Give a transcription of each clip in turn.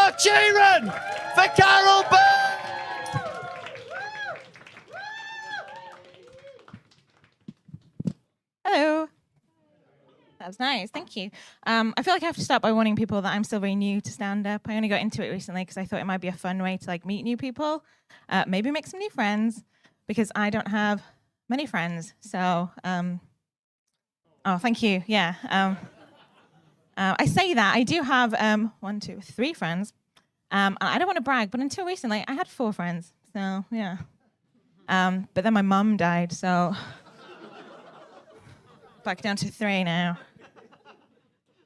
of cheering for Carol Burke! Hello. That was nice, thank you. I feel like I have to start by warning people that I'm still very new to stand-up. I only got into it recently because I thought it might be a fun way to like meet new people, maybe make some new friends, because I don't have many friends. So, oh, thank you. Yeah. I say that I do have 1, 2, 3 friends. I don't want to brag, but until recently, I had 4 friends. So yeah. But then my mum died, so back down to 3 now.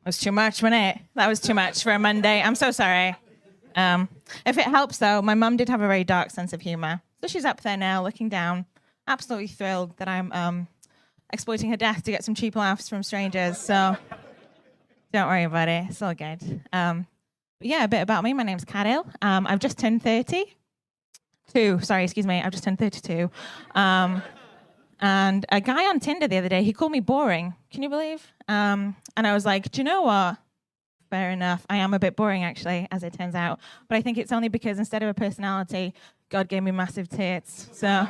That was too much, wasn't it? That was too much for a Monday. I'm so sorry. If it helps, though, my mum did have a very dark sense of humor. So she's up there now, looking down, absolutely thrilled that I'm exploiting her death to get some cheap laughs from strangers. So don't worry about it. It's all good. But yeah, a bit about me. My name's Carol. I've just turned 32. Sorry, excuse me. I've just turned 32. And a guy on Tinder the other day, he called me boring. Can you believe? And I was like, do you know what? Fair enough. I am a bit boring, actually, as it turns out. But I think it's only because instead of a personality, God gave me massive tits. So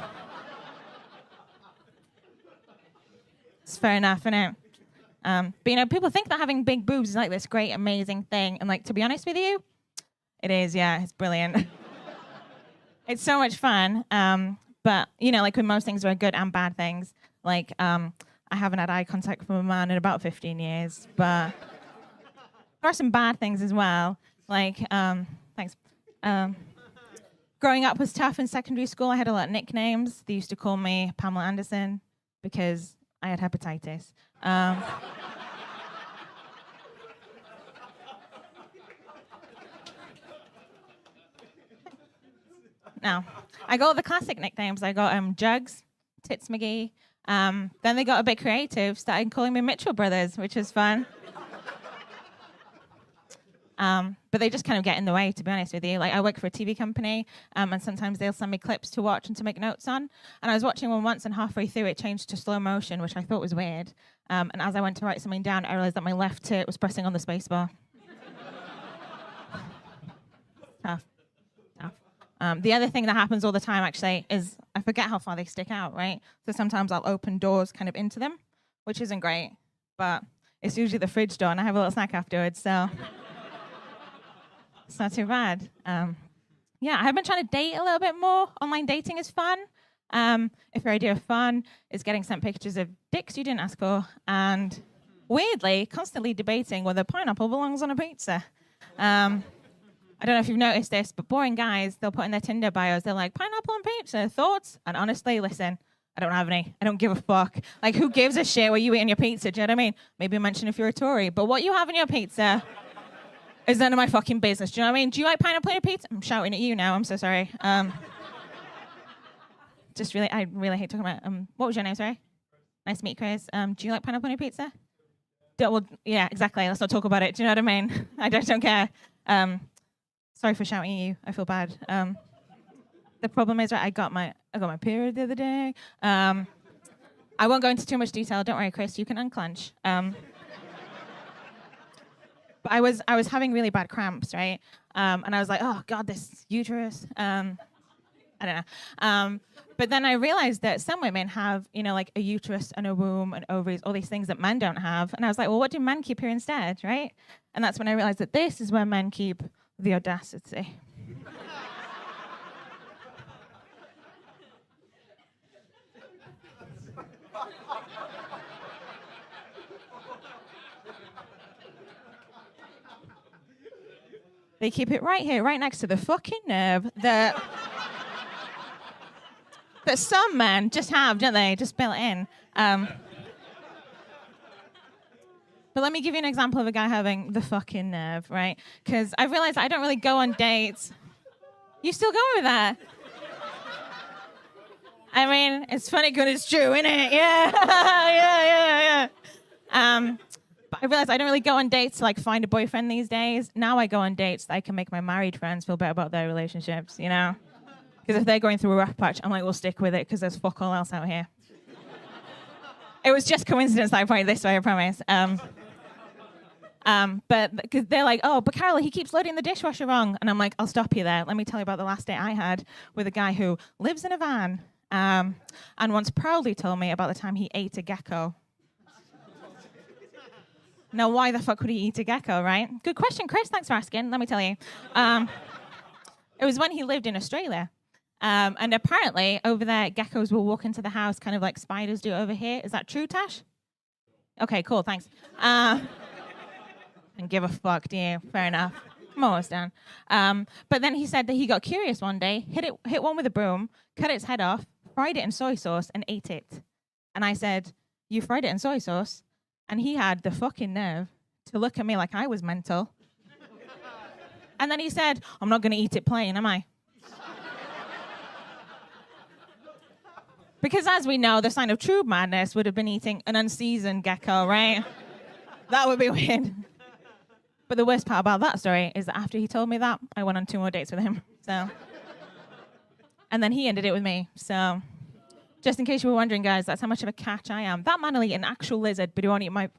it's fair enough, isn't it? But, you know, people think that having big boobs is like this great, amazing thing. And, like, to be honest with you, it is, yeah. It's brilliant. It's so much fun. But, you know, like with most things, there are good and bad things. Like, I haven't had eye contact from a man in about 15 years. But there are some bad things as well. Like, thanks. Growing up was tough in secondary school. I had a lot of nicknames. They used to call me Pamela Anderson because I had hepatitis. No, I got all the classic nicknames. I got Jugs, Tits McGee. Then they got a bit creative, started calling me Mitchell Brothers, which was fun. But they just kind of get in the way, to be honest with you. Like, I work for a TV company, and sometimes they'll send me clips to watch and to make notes on. And I was watching one once, and halfway through, it changed to slow motion, which I thought was weird. And as I went to write something down, I realized that my left tit was pressing on the spacebar. Tough. The other thing that happens all the time, actually, is I forget how far they stick out, right? So sometimes I'll open doors kind of into them, which isn't great. But it's usually the fridge door, and I have a little snack afterwards, so it's not too bad. Yeah, I have been trying to date a little bit more. Online dating is fun. If your idea of fun is getting sent pictures of dicks you didn't ask for, and weirdly, constantly debating whether pineapple belongs on a pizza. I don't know if you've noticed this, but boring guys, they'll put in their Tinder bios, they're like, pineapple and pizza, thoughts? And honestly, listen, I don't have any. I don't give a fuck. Like, who gives a shit what you eat in your pizza? Do you know what I mean? Maybe mention if you're a Tory, but what you have in your pizza is none of my fucking business. Do you know what I mean? Do you like pineapple in your pizza? I'm shouting at you now. I'm so sorry. I really hate talking about. What was your name? Sorry. Nice to meet you, Chris. Do you like pineapple in your pizza? Well, yeah, exactly. Let's not talk about it. Do you know what I mean? I don't care. Sorry for shouting at you. I feel bad. The problem is, right, I got my period the other day. I won't go into too much detail. Don't worry, Chris. You can unclench. But I was having really bad cramps, right? And I was like, oh God, this uterus. I don't know. But then I realized that some women have, you know, like a uterus and a womb and ovaries, all these things that men don't have. And I was like, well, what do men keep here instead, right? And that's when I realized that this is where men keep the audacity. They keep it right here, right next to the fucking nerve that some men just have, don't they? Just built in. But let me give you an example of a guy having the fucking nerve, right? Because I've realized I don't really go on dates. You still going with that? I mean, it's funny because it's true, isn't it? Yeah. But I realized I don't really go on dates to like find a boyfriend these days. Now I go on dates that I can make my married friends feel better about their relationships, you know? Because if they're going through a rough patch, I'm like, we'll stick with it because there's fuck all else out here. It was just coincidence that I pointed this way, I promise. But because they're like, oh, but Carol, he keeps loading the dishwasher wrong. And I'm like, I'll stop you there. Let me tell you about the last date I had with a guy who lives in a van and once proudly told me about the time he ate a gecko. Now, why the fuck would he eat a gecko, right? Good question, Chris. Thanks for asking. Let me tell you. It was when he lived in Australia. And apparently, over there, geckos will walk into the house kind of like spiders do over here. Is that true, Tash? Okay, cool, thanks. And give a fuck, do you? Fair enough. I'm almost done. But then he said that he got curious one day, hit one with a broom, cut its head off, fried it in soy sauce, and ate it. And I said, you fried it in soy sauce? And he had the fucking nerve to look at me like I was mental. And then he said, I'm not going to eat it plain, am I? Because as we know, the sign of true madness would have been eating an unseasoned gecko, right? That would be weird. But the worst part about that story is that after he told me that, I went on 2 more dates with him. So, and then he ended it with me. So, just in case you were wondering, guys, that's how much of a catch I am. That man will eat an actual lizard, but he won't eat my...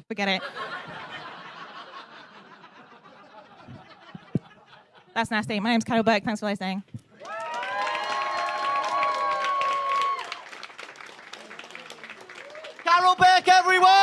Forget it. That's nasty. My name's Carol Burke. Thanks for listening. Carol Burke, everyone!